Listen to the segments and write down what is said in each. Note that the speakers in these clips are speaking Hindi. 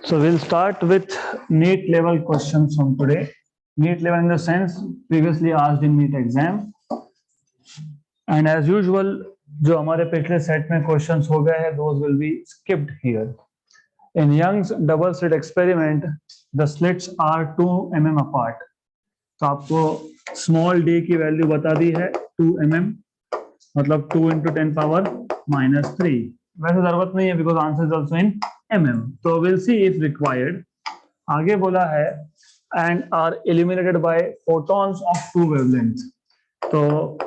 So we'll start with NEET level questions from today. NEET level in the sense previously asked in NEET exam. And as usual, जो हमारे पिछले सेट में क्वेश्चंस हो गए हैं, those will be skipped here. In Young's double slit experiment, the slits are 2 mm apart. तो आपको स्मॉल d की वैल्यू बता दी है 2 mm, मतलब 2 into 10 power -3. वैसे जरूरत नहीं है because answer is also in mm. तो विल सी इफ रिक्वायर्ड. आगे बोला है and are eliminated by photons of 2 wavelength. तो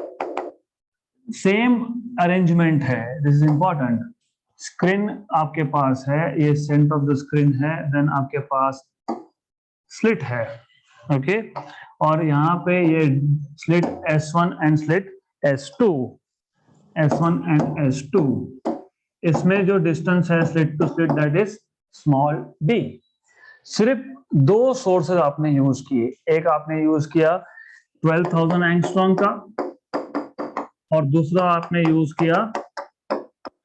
सेम अरेंजमेंट है, दिस इज इंपॉर्टेंट. स्क्रीन आपके पास है, ये सेंटर ऑफ द स्क्रीन है, देन आपके पास स्लिट है, ओके और यहाँ पे ये slit S1 and slit S2, S1 and S2. इसमें जो डिस्टेंस है slit to slit that is small d. सिर्फ 2 सोर्सेज आपने यूज किए. एक आपने यूज किया 12,000 एंगस्ट्रॉम का और दूसरा आपने यूज किया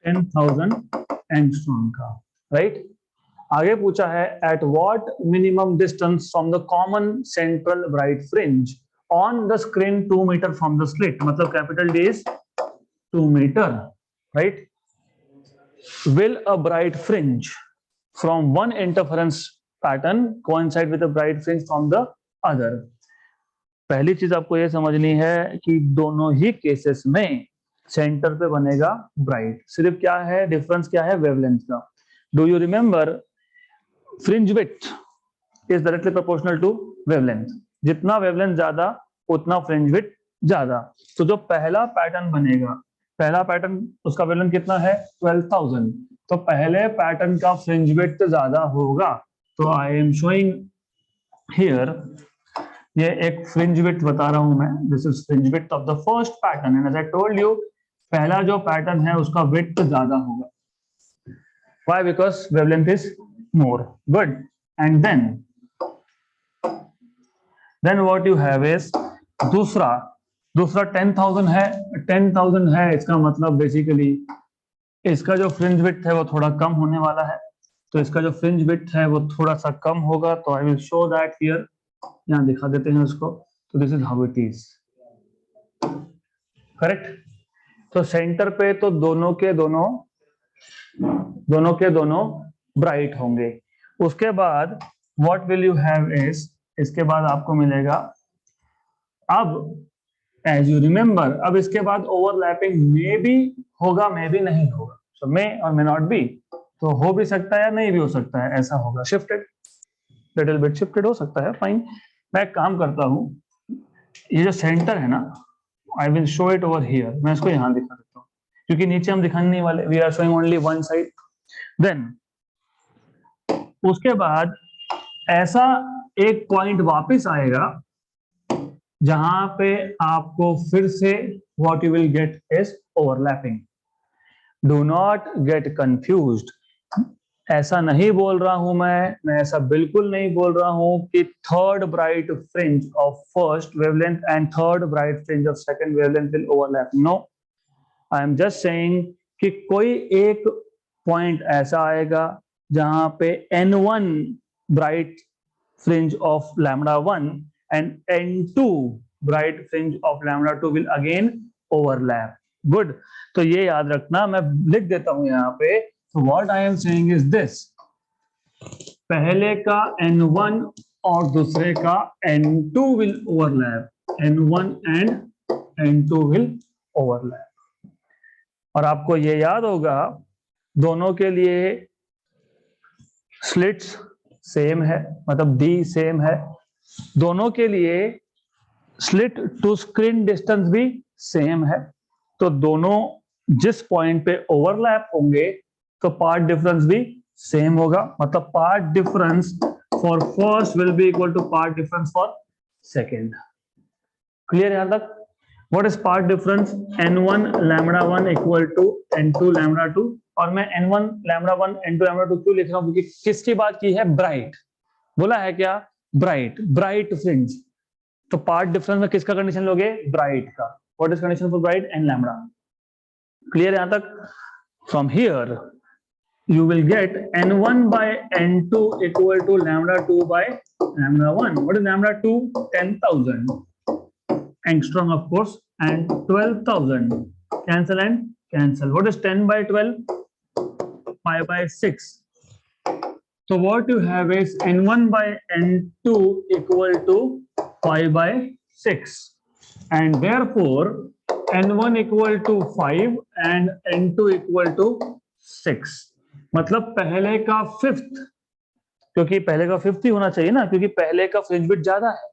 10,000 एंगस्ट्रॉम का, राइट. आगे पूछा है at what minimum distance from the common central bright fringe on the screen 2 metre from the slit, मतलब capital D is 2 metre, right. Will a bright fringe from one interference pattern coincide with a bright fringe from the other? पहली चीज आपको ये समझनी है कि दोनों ही केसेस में सेंटर पे बनेगा ब्राइट. सिर्फ क्या है डिफरेंस, क्या है वेवलेंथ का. Do you remember fringe width is directly proportional to wavelength. जितना वेवलेंथ ज्यादा उतना फ्रिंज विड्थ ज्यादा. तो जो पहला पैटर्न बनेगा, पहला पैटर्न उसका वेवलेंथ कितना है 12,000, तो पहले पैटर्न का फ्रिंज विड्थ ज्यादा होगा. तो आई एम शोइंग हियर, ये एक फ्रिंज विड्थ बता रहा हूं मैं. This is fringe width of the first pattern and as I told you पहला जो पैटर्न है उसका विड्थ ज्यादा होगा. Why? Because wavelength is more. Good. And then what you have is दूसरा 10,000 है. 10,000 है, इसका मतलब बेसिकली इसका जो फ्रिंज विड्थ है वो थोड़ा कम होने वाला है. तो इसका जो फ्रिंज विड्थ है वो थोड़ा सा कम होगा. तो I will show that here, यहाँ दिखा देते हैं उसको. तो this is how it is, correct. तो सेंटर पे तो दोनों के दोनों ब्राइट होंगे. उसके बाद what will you have is, इसके बाद आपको मिलेगा, अब एज यू रिमेंबर, अब इसके बाद ओवरलैपिंग मे भी होगा, मे भी नहीं होगा. सो मे और मे नॉट बी. तो हो भी सकता है या नहीं भी हो सकता है, ऐसा होगा. शिफ्टेड, लिटिल बिट शिफ्टेड हो सकता है, फाइन. मैं एक काम करता हूं, ये जो सेंटर है ना, I will show it over here. मैं इसको यहां दिखा देता हूं क्योंकि नीचे हम दिखाने नहीं वाले. We are showing only one side. Then उसके बाद ऐसा एक पॉइंट वापस आएगा जहां पे आपको फिर से what you will get is overlapping. Do not get confused. ऐसा नहीं बोल रहा हूं मैं ऐसा बिल्कुल नहीं बोल रहा हूं कि third bright fringe of first wavelength and third bright fringe of second wavelength will overlap. No, I am just saying कि कोई एक पॉइंट ऐसा आएगा जहां पे N1 bright fringe of λ1 and N2 bright fringe of λ2 will again overlap. Good. तो ये याद रखना, मैं लिख देता हूं यहाँ पे. So what I am saying is this, पहले का N1 और दूसरे का N2 will overlap. N1 and N2 will overlap. और आपको ये याद होगा दोनों के लिए स्लिट्स सेम है, मतलब D सेम है. दोनों के लिए स्लिट टू स्क्रीन डिस्टेंस भी सेम है. तो दोनों जिस पॉइंट पे ओवरलैप होंगे तो पार्ट डिफरेंस भी सेम होगा. मतलब path difference for first will be equal to path difference for second. Clear यहां तक? What is path difference? N1 λ1 equal to N2 λ2. और मैं N1 λ1 N2 λ2 क्यों लिख रहा हूं? क्योंकि किसकी बात की है? ब्राइट. बोला है क्या? Bright fringe. तो पार्ट डिफरेंस में किसका कंडीशन लोगे? ब्राइट का. What is condition for bright? N λ. Clear यहां तक? From here you will get n1 by n2 equal to lambda 2 by lambda 1. What is lambda 2? 10,000 angstrom, of course, and 12,000. Cancel and cancel. What is 10 by 12? 5 by 6. So what you have is n1 by n2 equal to 5 by 6, and therefore n1 equal to 5 and n2 equal to 6. मतलब पहले का फिफ्थ, क्योंकि पहले का फिफ्थ ही होना चाहिए ना, क्योंकि पहले का फ्रिंज विड्थ ज्यादा है,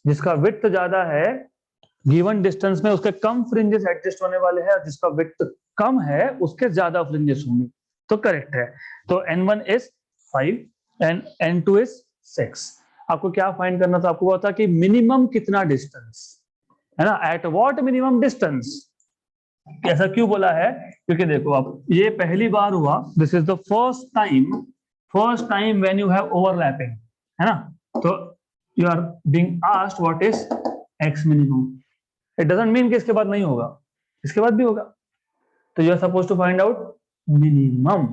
जिसका विड्थ ज्यादा है गिवन डिस्टेंस में उसके कम फ्रिंजेस एडजस्ट होने वाले हैं, और जिसका विड्थ कम है उसके ज्यादा फ्रिंजेस होंगे, तो करेक्ट है। तो n1 is 5 and n2 is 6। आपको क्या फाइंड करना था? आपको पता कि मिनिमम कितना डिस्टेंस है ना, एट व्हाट मिनिमम डिस्टेंस। ऐसा क्यों बोला है? क्योंकि देखो अब ये पहली बार हुआ, this is the first time when you have overlapping, है ना, तो you are being asked what is x minimum. It doesn't mean कि इसके बाद नहीं होगा, इसके बाद भी होगा, तो you are suppose to find out minimum.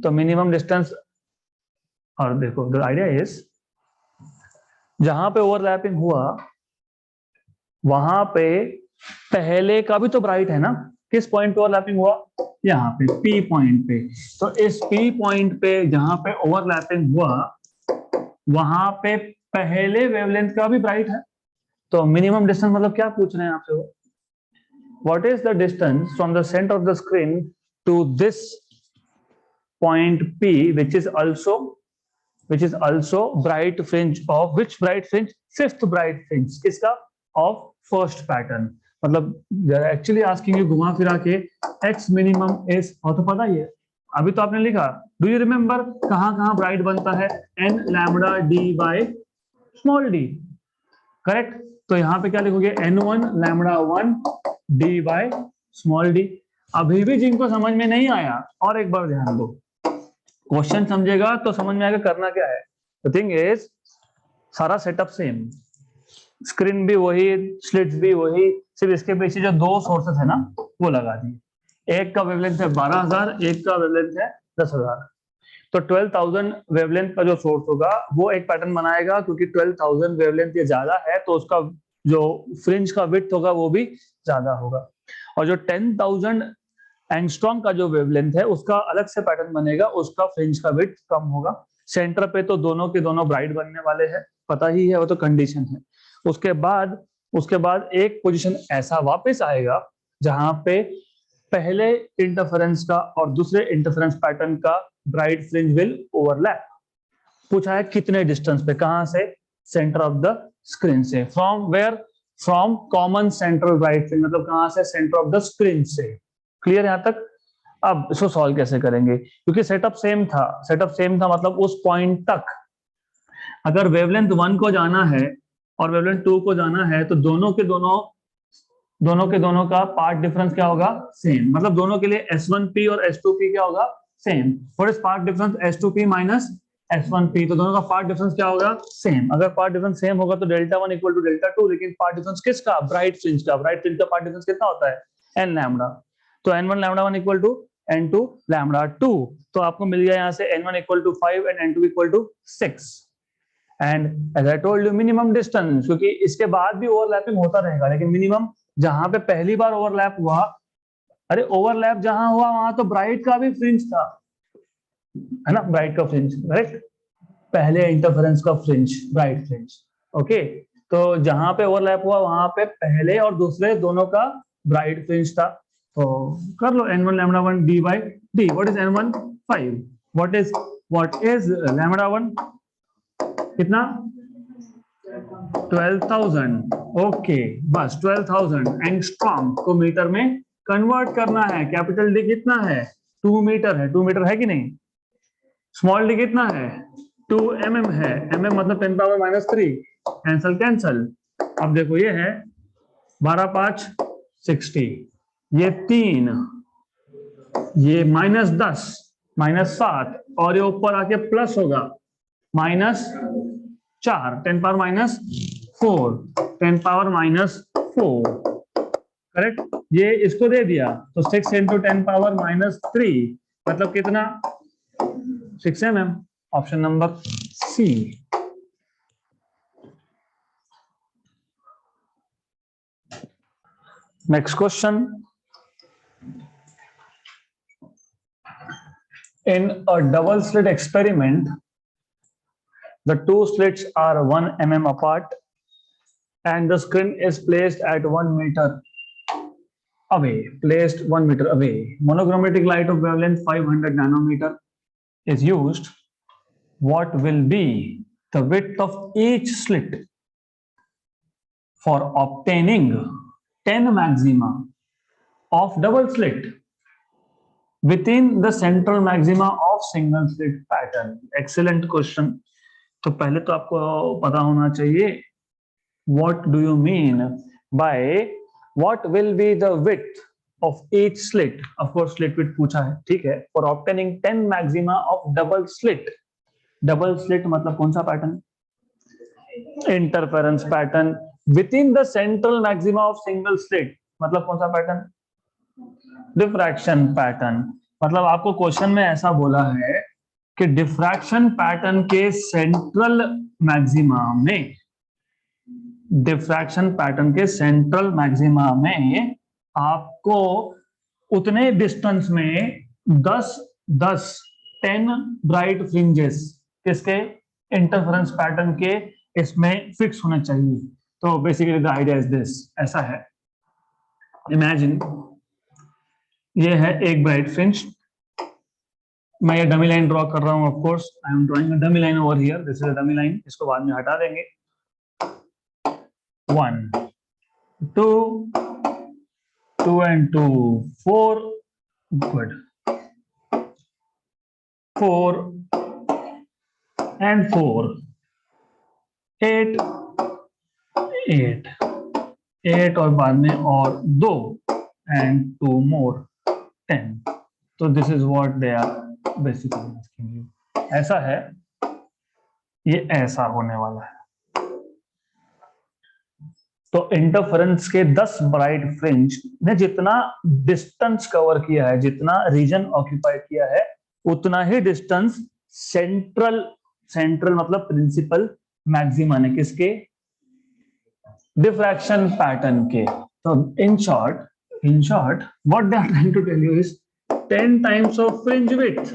तो मिनिमम डिस्टेंस, और देखो द आइडिया इज जहां पे ओवरलैपिंग हुआ वहां पे पहले का भी तो ब्राइट है ना, किस पॉइंट पे ओवरलैपिंग हुआ? यहाँ पे P पॉइंट पे। तो इस P पॉइंट पे जहां पे ओवरलैपिंग हुआ वहां पे पहले वेवलेंथ का भी ब्राइट है, तो मिनिमम डिस्टेंस मतलब क्या पूछ रहे हैं आपसे वो? What is the distance from the centre of the screen to this point P which is also bright fringe of which bright fringe? Fifth bright fringe, किसका? Of first pattern। मतलब they are actually asking you घुमा फिरा के x minimum is, और तो पता ही है, अभी तो आपने लिखा, do you remember कहाँ ब्राइट बनता है? n lambda d by small d, correct. तो यहाँ पे क्या लिखोगे? n1 lambda 1 d by small d। अभी भी जिनको समझ में नहीं आया, और एक बार ध्यान दो, क्वेश्चन समझेगा तो समझ में आएगा करना क्या है। द थिंग इज सारा सेटअप सेम, स्क्रीन भी वही, स्लिट्स भी वही, सिर्फ इसके पीछे जो दो सोर्सेस है ना वो लगा दिए। एक का वेवलेंथ है 12,000, एक का वेवलेंथ है 10,000। तो 12,000 वेवलेंथ का जो सोर्स होगा वो एक पैटर्न बनाएगा, क्योंकि 12,000 वेवलेंथ ये ज्यादा है तो उसका जो फ्रिंज का विड्थ होगा वो भी ज्यादा होगा। और जो 10,000 एंगस्ट्रॉम का जो वेवलेंथ है उसका अलग से पैटर्न बनेगा, उसका फ्रिंज का विड्थ कम होगा। सेंटर पे तो दोनों के दोनों ब्राइट बनने वाले हैं, पता ही है, वो तो कंडीशन है। उसके बाद एक पोजीशन ऐसा वापस आएगा जहां पे पहले इंटरफेरेंस का और दूसरे इंटरफेरेंस पैटर्न का ब्राइट फ्रिंज विल ओवरलैप। पूछा है कितने डिस्टेंस पे, कहां से? सेंटर ऑफ द स्क्रीन से। From where? From common central bright fringe, मतलब कहां से? सेंटर ऑफ द स्क्रीन से। क्लियर यहां तक? अब इसको सॉल्व कैसे करेंगे? क्योंकि सेटअप सेम था मतलब उस पॉइंट तक अगर वेवलेंथ 1 को जाना है और वेवलेंथ 2 को जाना है तो दोनों के दोनों का पार्ट डिफरेंस क्या होगा? सेम। मतलब दोनों के लिए S1P और S2P क्या होगा? Same. What is path difference? S2P minus S1P। तो दोनों का पार्ट डिफरेंस क्या होगा? सेम। अगर पार्ट डिफरेंस सेम होगा तो डेल्टा 1 इक्वल टू डेल्टा 2, लेकिन पार्ट डिफरेंस किसका? ब्राइट फ्रिंज का। ब्राइट फ्रिंज का पार्ट डिफरेंस कितना होता है? n lambda. तो n1 lambda 1 equal to n2 lambda 2। तो आपको मिल गया यहाँ से n1 equal to 5 and n2 equal to 6। And as I told you minimum distance, क्योंकि इसके बाद भी ओवरलैपिंग होता रहेगा, लेकिन मिनिमम जहां पे पहली बार ओवरलैप हुआ, अरे ओवरलैप जहां हुआ वहां तो ब्राइट का भी फ्रिंज था, है ना, ब्राइट का फ्रिंज, करेक्ट। पहले इंटरफेरेंस का फ्रिंज, ब्राइट फ्रिंज, ओके। तो जहां पे ओवरलैप हुआ वहां पे पहले और दूसरे दोनों का ब्राइट फ्रिंज था। तो कर लो n1 lambda 1 d by d। What is n1? 5। What is lambda 1? कितना? 12,000। ओके, बस 12,000 एंगस्ट्रॉम को मीटर में कन्वर्ट करना है। कैपिटल डी कितना है? 2 मीटर है। 2 मीटर है कि नहीं? स्मॉल डी कितना है? 2 mm है। mm मतलब 10 पावर माइनस 3। कैंसल। अब देखो ये है 12 5 60, ये 3, ये -10 -7, और ये ऊपर आके प्लस होगा -4, 10 पावर -4, 10 पावर -4। करेक्ट, ये इसको दे दिया तो 6 इंटू 10⁻³ मतलब कितना 6 mm। Option number C. Next question, in a double slit experiment the two slits are 1 mm apart and the screen is placed at 1 meter away, placed 1 meter away. Monochromatic light of wavelength 500 nanometer is used. What will be the width of each slit for obtaining 10 maxima of double slit within the central maxima of single slit pattern? Excellent question. तो पहले तो आपको पता होना चाहिए what do you mean by what will be the width of each slit. Of course slit width पूछा है, ठीक है। For obtaining 10 maxima of double slit, double slit मतलब कौन सा pattern, interference pattern. Within the central maxima of single slit मतलब कौन सा पैटर्न, डिफ्रैक्शन पैटर्न। मतलब आपको क्वेश्चन में ऐसा बोला है कि डिफ्रैक्शन पैटर्न के सेंट्रल मैक्सिमा में, डिफ्रैक्शन पैटर्न के सेंट्रल मैक्सिमा में आपको उतने डिस्टेंस में 10 ब्राइट फ्रिंजेस किसके, इंटरफेरेंस पैटर्न के इसमें फिक्स होना चाहिए। तो basically the idea is this, ऐसा है। इमेजिन ये है एक ब्राइट फ्रिंज, मैं ये डमी लाइन ड्रॉ कर रहा हूं। Of course I am drawing a dummy line over here, this is a dummy line, इसको बाद में हटा देंगे। 1 2 2 and 2 4 good 4 and 4 8 8 और बाद में और 2 and 2 more 10। तो this is what they are basically asking you. ऐसा है, ये ऐसा होने वाला है। तो इंटरफेरेंस के 10 ब्राइट फ्रिंज ने जितना डिस्टेंस कवर किया है, जितना रीजन ऑक्यूपाई किया है, उतना ही डिस्टेंस सेंट्रल मतलब प्रिंसिपल मैक्सिमा ने किसके, डिफ्रैक्शन पैटर्न के। तो in short what they are trying to tell you is 10 times of fringe width.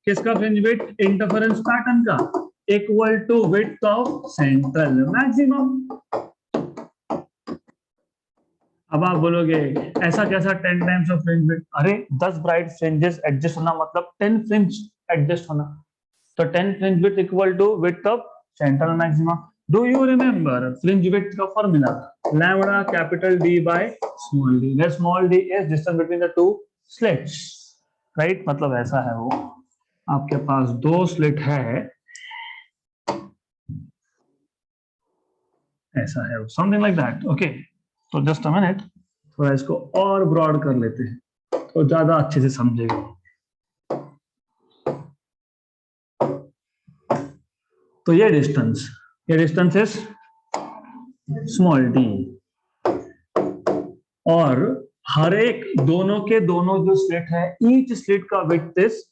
किसका फ्रिंज विड्थ, इंटरफेरेंस पैटर्न का, equal to width of central maximum. अब आप बोलोगे ऐसा कैसा 10 टाइम्स ऑफ फ्रिंज विड्थ, अरे 10 ब्राइट फ्रिंजेस एडजस्ट होना मतलब 10 फ्रिंज एडजस्ट होना। तो 10 fringe width equal to width of central maxima. Do you remember fringe width का formula, lambda capital D by small d, where small d is distance between the two slits, right. मतलब ऐसा है, वो आपके पास 2 स्लिट है, ऐसा है, समथिंग लाइक दैट। ओके, तो जस्ट अ मिनट, थोड़ा इसको और ब्रॉड कर लेते हैं तो ज्यादा अच्छे से समझेगा। तो ये डिस्टेंस इज स्मॉल डी, और हर एक दोनों के दोनों जो स्लिट है, ईच स्लिट का विड्थ इज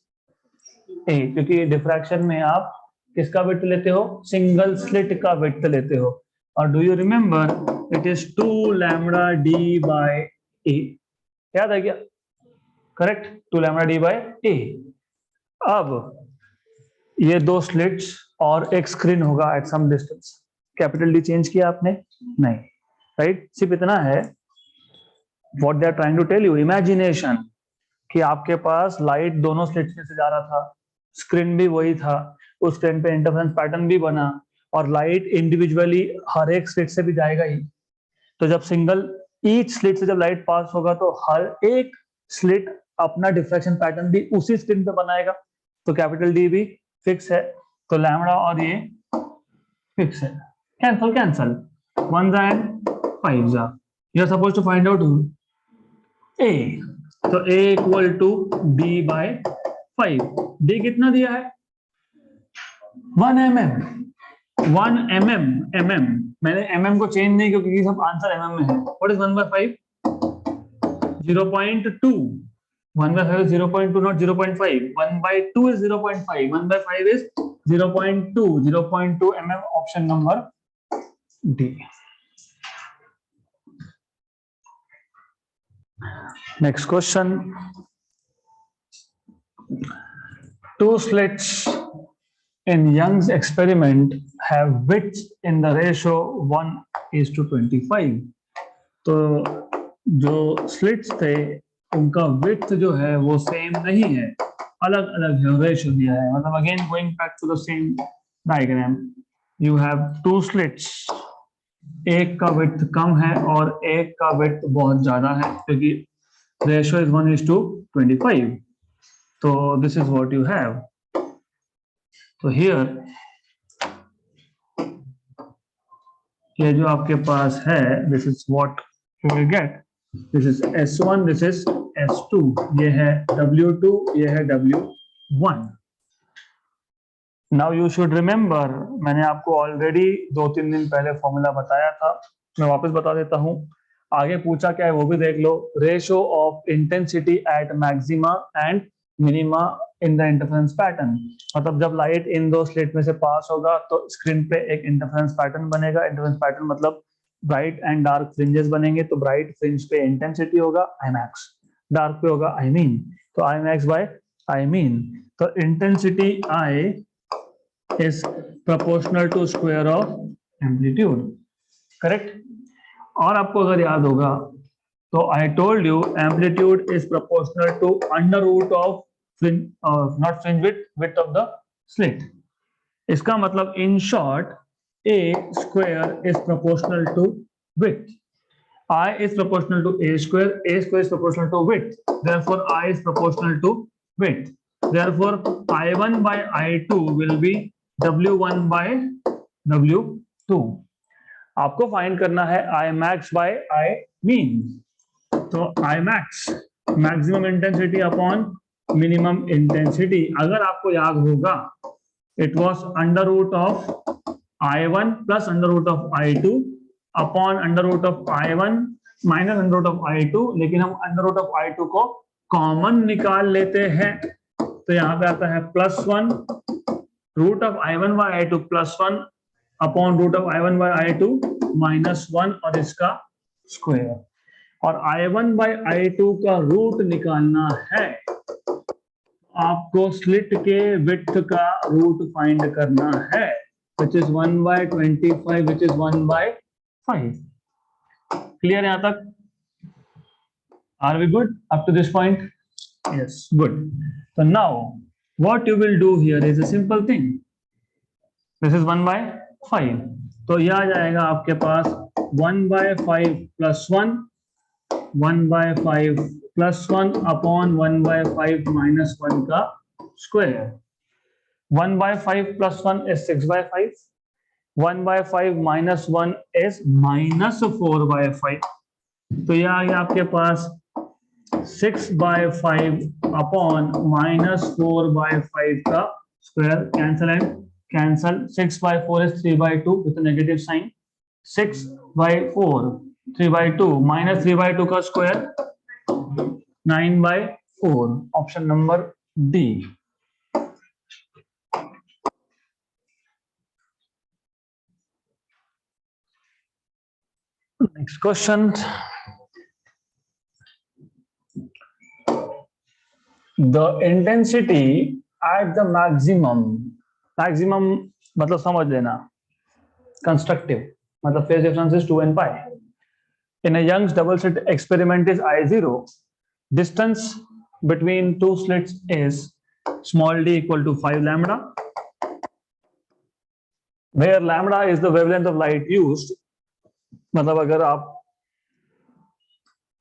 ए, क्योंकि डिफ्रैक्शन में आप किसका विड्थ लेते हो, सिंगल स्लिट का विड्थ लेते हो। और do you remember it is 2 lambda D by a, याद है क्या, correct, 2 lambda D by a. अब ये 2 स्लिट्स और एक स्क्रीन होगा at some distance, capital D change किया आपने नहीं, राइट, सिर्फ इतना है। What they are trying to tell you, imagination, कि आपके पास लाइट दोनों स्लिट्स में से जा रहा था, स्क्रीन भी वही था, उस स्क्रीन पे इंटरफेरेंस पैटर्न भी बना, और लाइट इंडिविजुअली हर एक स्लिट से भी जाएगा ही। तो जब सिंगल ईच स्लिट से जब लाइट पास होगा तो हर एक स्लिट अपना डिफ्रैक्शन पैटर्न भी उसी स्क्रीन पे बनाएगा। तो कैपिटल डी भी फिक्स है, तो लैम्बडा और ये फिक्स है। Cancel 1 and 5 you are supposed to find out a. तो a equal to b by 5। d कितना दिया है 1 mm, 1 mm, मैंने mm को चेंज नहीं किया क्योंकि सब आंसर mm में है. What is 1/5? 0.2. 1/5 is 0.2, not 0.5. 1/2 is 0.5. 1/5 is 0.2. 0.2 mm. Option number D. Next question. Two slits in Young's experiment have widths in the ratio 1:25. तो जो slits थे उनका width जो है वो सेम नहीं है, अलग अलग है, रेशियो दिया है. मतलब again going back to the same diagram, you have two slits, एक का width कम है और एक का width बहुत ज्यादा है क्योंकि रेशियो इज 1:25. तो this is what you have. तो हियर ये जो आपके पास है, this is what you will get. This is S1, this is S2, ये है W2, ये है W1. Now you should remember, मैंने आपको ऑलरेडी 2-3 दिन पहले फॉर्मूला बताया था, मैं वापस बता देता हूं. आगे पूछा क्या है वो भी देख लो. Ratio of intensity at maxima and minima in the interference pattern. मतलब जब लाइट इन दो स्लिट में से पास होगा तो स्क्रीन पे एक इंटरफेरेंस पैटर्न बनेगा. इंटरफेरेंस पैटर्न मतलब ब्राइट एंड डार्क फ्रिंजेस बनेंगे. तो ब्राइट फ्रिंज पे इंटेंसिटी होगा Imax, डार्क पे होगा I mean. तो Imax बाय I mean. तो intensity I is proportional to square of amplitude. Correct. और आपको अगर याद होगा तो I told you amplitude is proportional to under root of fringe, not fringe width, width of the slit. इसका मतलब in short A square is proportional to width. I is proportional to A square is proportional to width. Therefore I is proportional to width. Therefore I1 by I2 will be W1 by W2. आपको फाइंड करना है Imax by I mean. तो Imax maximum intensity upon minimum intensity. अगर आपको याद होगा it was under root of I1 plus under root of I2 upon under root of I1 minus under root of I2. लेकिन हम अंडर रूट ऑफ I2 को कॉमन निकाल लेते हैं. तो यहाँ पे आता है +1 root of I1 by I2 +1 upon root of I1 by I2 -1 और इसका स्क्वायर. और I1 बाय I2 का रूट निकालना है. आपको स्लिट के विड्थ का रूट फाइंड करना है, which is 1/25, which is 1/5. Clear यहाँ तक? Are we good up to this point? Yes, good. So now what you will do here is a simple thing. This is 1/5. तो यह आ जाएगा आपके पास 1/5 + 1, 1/5 + 1 अपॉन 1/5 - 1 का स्क्वायर. 1/5 + 1 is 6/5. 1/5 - 1 is -4/5. तो यह आ गया आपके पास 6/5 अपॉन -4/5 का square. Cancel and cancel. 6/4 is 3/2 with a negative sign. 6/4 3/2 - 3/2 का square 9/4. Option number D. Next question. The intensity at the maximum मतलब समझ लेना, कंस्ट्रक्टिव मतलब phase difference is 2 and pi. In a Young's double slit experiment is I0. Distance between two slits is small d equal to 5 lambda, where lambda is the wavelength of light used. मतलब अगर आप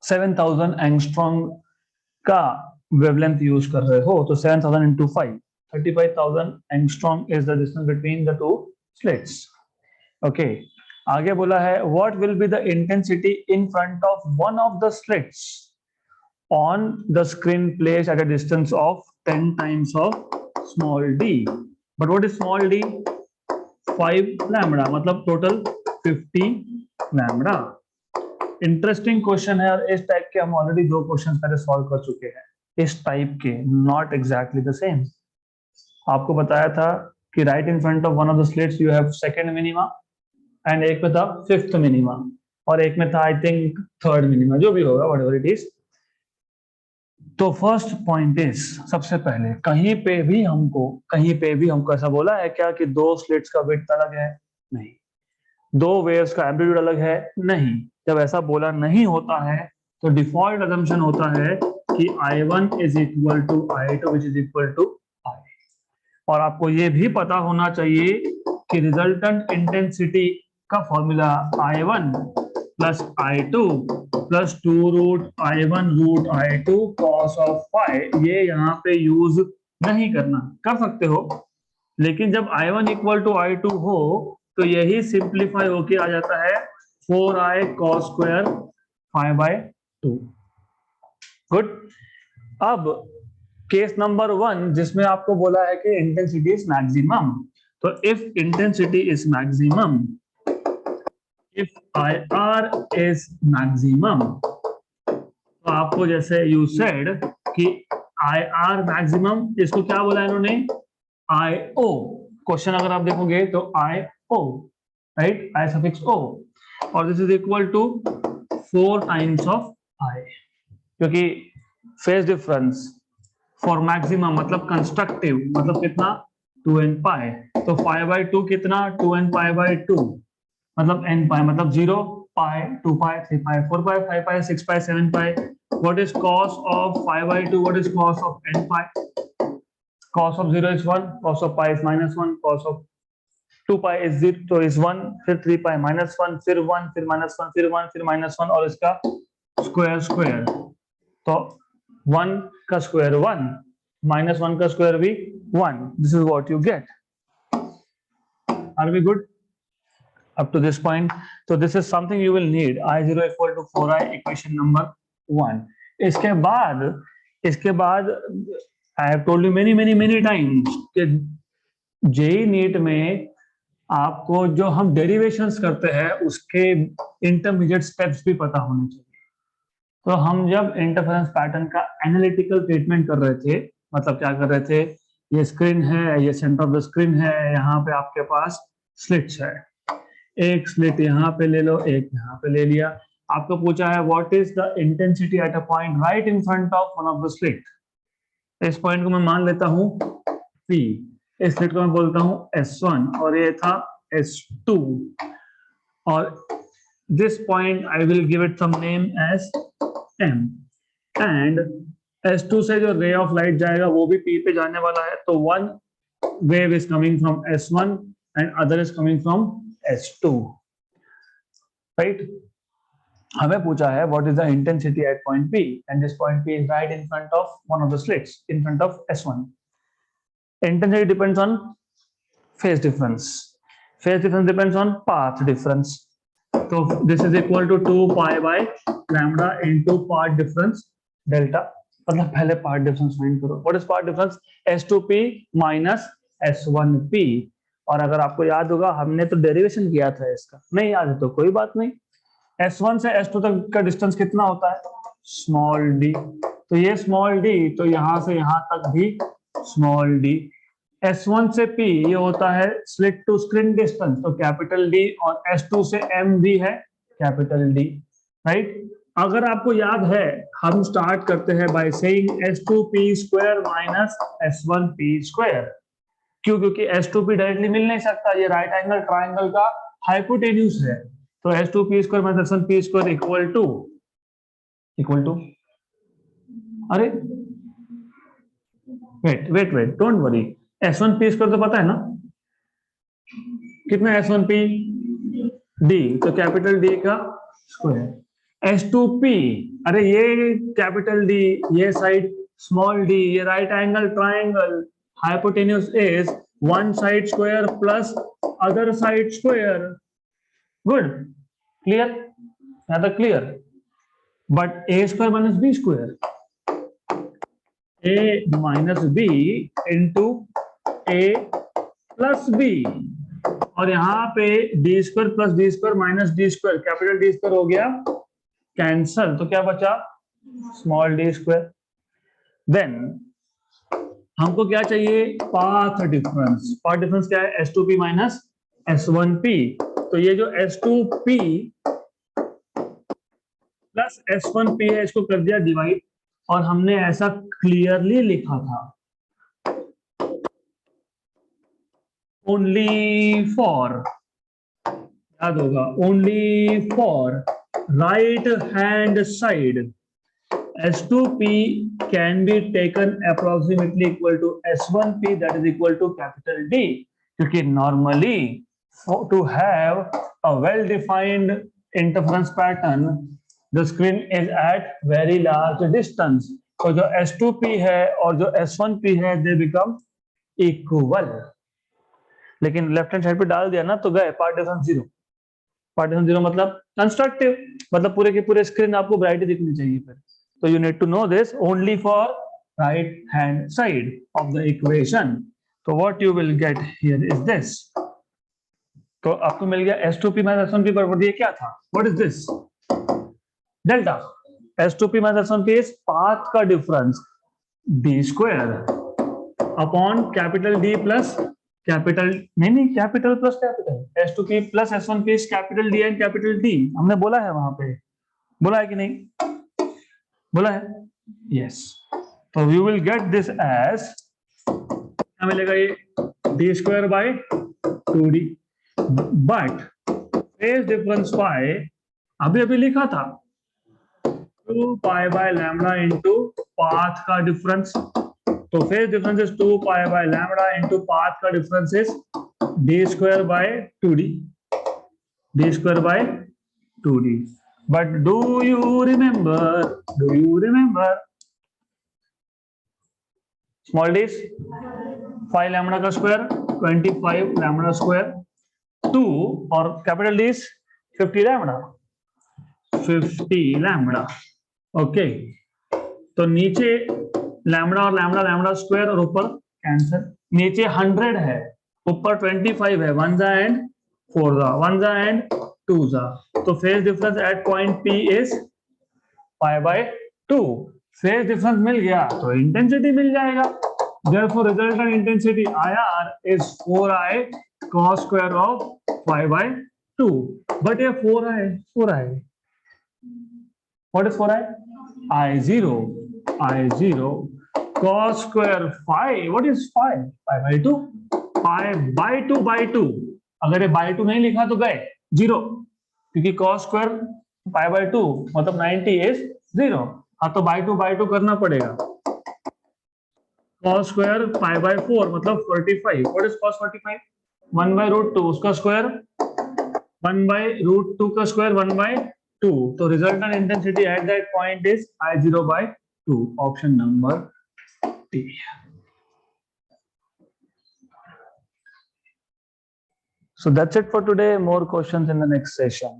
7000 एंगस्ट्रॉम का वेवलेंथ यूज कर रहे हो तो 7000 into 5, 35,000 angstrom is the distance between the two slits. Okay. आगे बोला है what will be the intensity in front of one of the slits on the screen placed at a distance of 10 times of small d. But what is small d? 5 lambda, मतलब टोटल 50 लैम्बडा। इंटरेस्टिंग क्वेश्चन है, और इस टाइप के हम ऑलरेडी 2 क्वेश्चन पहले सॉल्व कर चुके हैं इस टाइप के, नॉट एग्जैक्टली द सेम। आपको बताया था कि right in front of one of the slits you have second minima, and एक में था फिफ्थ मिनिमा, और एक में था आई थिंक थर्ड मिनिमा, जो भी होगा व्हाटएवर इट इज। तो फर्स्ट पॉइंट इज, सबसे पहले कहीं पे भी हमको ऐसा बोला है क्या कि 2 स्लिट्स का विड्थ अलग है? नहीं। 2 वेव्स का एम्पलीट्यूड अलग है? नहीं। जब ऐसा बोला नहीं होता है तो डिफॉल्ट असम्पशन होता है कि I1 is equal to I2 which is equal to I। और आपको ये भी पता होना चाहिए कि रिजल्टेंट इंटेंसिटी का formula I1 plus I2 plus 2 root I1 root I2 cos of phi, ये यहाँ पे यूज नहीं करना, कर सकते हो, लेकिन जब I1 इक्वल टू I2 हो तो यही सिंप्लीफाई होके आ जाता है 4I cos स्क्वायर 5/2। गुड। अब केस नंबर 1 जिसमें आपको बोला है कि इंटेंसिटी इज मैक्सिमम, तो if intensity is maximum, if IR is maximum, तो आपको जैसे यू सेड कि IR मैक्सिमम, इसको क्या बोला इन्होंने? IO। क्वेश्चन अगर आप देखोगे तो IO, right, I suffix O, और this is equal to 4 times of I, क्योंकि फेज डिफरेंस फॉर मैक्सिमम मतलब कंस्ट्रक्टिव, मतलब कितना? 2n पाई, तो 5/2 कितना? 2n पाई/2, मतलब n पाई, मतलब 0 pi, 2 pi, 3 pi, 4 pi, 5 pi, 6 pi, 7 pi. What is cos of 5/2? What is cos of n pi? cos of 0 is 1, cos of pi is -1, cos of 2 pi is 0, तो is 1, फिर 3 pi -1, फिर 1, फिर -1, फिर 1, फिर -1, और इसका स्क्वायर, तो 1 का स्क्वायर 1, -1 का स्क्वायर भी 1। This is what you get. Are we good up to this point? So this is something you will need, I0 equal to 4I, equation number 1। इसके बाद I have told you many times कि जेई नीट में आपको जो हम डेरिवेशंस करते हैं उसके इंटरमीडिएट स्टेप्स भी पता होने चाहिए। तो हम जब इंटरफेरेंस पैटर्न का एनालिटिकल ट्रीटमेंट कर रहे थे, मतलब क्या कर रहे थे, ये स्क्रीन है, ये सेंटर ऑफ द स्क्रीन है, यहाँ पे आपके पास स्लिट्स है, एक स्लिट यहाँ पे ले लो, एक यहाँ पे ले लिया। आपको पूछा है what is the intensity at a point right in front of one of the slit. इस पॉइंट को मैं मान लेता हूँ P, इस स्लिट को मैं बोलता हूँ S1, और ये था S2, और this point I will give it some name as M, and S2 से जो रे ऑफ लाइट जाएगा वो भी P पे जाने वाला है, तो one wave is coming from S1 and other is coming from S2, right. हमें पूछा है what is the intensity at point P, and this point P is right in front of one of the slits in front of S1। Intensity depends on phase difference, phase difference depends on path difference, तो this is equal to 2 pi by lambda into path difference delta, मतलब पहले पाथ डिफरेंस फाइंड करो। What is path difference? S2P minus S1P, और अगर आपको याद होगा हमने तो डेरिवेशन किया था इसका, नहीं याद है तो कोई बात नहीं। S1 से S2 तक का डिस्टेंस कितना होता है? स्मॉल d, तो ये स्मॉल d, तो यहां से यहां तक भी स्मॉल d। S1 से P ये होता है स्लिट टू स्क्रीन डिस्टेंस, तो कैपिटल D, और S2 से M भी है कैपिटल D, राइट। अगर आपको याद है हम स्टार्ट करते हैं by saying S2P square minus S1P square, क्यों? क्योंकि S2P डायरेक्टली मिल नहीं सकता, ये राइट एंगल ट्राइंगल का हाइपोटेन्यूज है, तो S2P square minus S1P square equal to अरे wait don't worry, S1P square तो पता है ना, कितना S1P? D, तो कैपिटल D का स्क्वायर। S2P, अरे ये कैपिटल D, ये साइड स्मॉल d, ये right angle triangle, hypotenuse is one side square plus other side square. Good, clear? Rather clear. But a square minus b square, a minus b into a plus b, और यहाँ पे D square plus D square minus D square, capital D square हो गया कैंसल, तो क्या बचा स्मॉल डी स्क्वायर। देन हमको क्या चाहिए, पाथ डिफरेंस। पाथ डिफरेंस क्या है, S2P माइनस S1P। तो ये जो S2P प्लस S1P है, इसको कर दिया डिवाइड, और हमने ऐसा क्लियरली लिखा था, ओनली फॉर, याद होगा, only for right hand side S2P can be taken approximately equal to S1P, that is equal to capital D, क्योंकि normally to have a well defined interference pattern the screen is at very large distance, तो जो S2P है और जो S1P है they become equal। लेकिन लेफ्ट हैंड साइड पे डाल दिया ना तो गए path difference zero. Path difference zero मतलब कंस्ट्रक्टिव, मतलब पूरे के पूरे स्क्रीन आपको ब्राइट दिखनी चाहिए फिर। So you need to know this only for right hand side of the equation. So what you will get here is this. तो आपको मिल गया S2P minus S1P पर ये क्या था? What is this? Delta. S2P minus S1P is path का difference D square upon capital D plus capital, नहीं capital plus capital, S2P plus S1P is capital D and capital D, हमने बोला है वहां पे, बोला है कि नहीं, बोला है, यस। तो we will get this as, क्या मिलेगा, ये d square by 2D, but phase difference pi अभी अभी लिखा था 2 pi by lambda into path का डिफरेंस, तो phase difference is 2 pi by lambda into path का डिफरेंस is d square by 2D, d square by 2D। But do you remember small d's 5 lambda का स्क्वायर 25 lambda स्क्वायर 2 और capital D 50 lambda, 50 lambda। Okay, तो नीचे लैम्बडा और लैम्बडा लैम्बडा स्क्वायर और ऊपर कैंसिल, नीचे 100 है, ऊपर 25 है, 1 जा एंड 4 जा, 1 जा एंड 2 जा, तो phase difference at point P is pi by 2। Phase difference मिल गया तो इंटेंसिटी मिल जाएगा, therefore resultant intensity IR is 4I cos square of pi by 2, but ये 4I, what is 4I? I0 cos square phi, what is phi? Pi by 2, pi by 2 by 2, अगर ये by 2 नहीं लिखा तो गए 0, क्योंकि cos square pi by 2 मतलब 90 is 0, हाँ तो by 2 करना पड़ेगा, cos square pi by 4 मतलब 45, what is cos 45? 1 by root 2 उसका स्क्वायर, 1 by root 2 का स्क्वायर 1 by 2, तो resultant intensity at that point is I0 by 2, option number D। So that's it for today. More questions in the next session.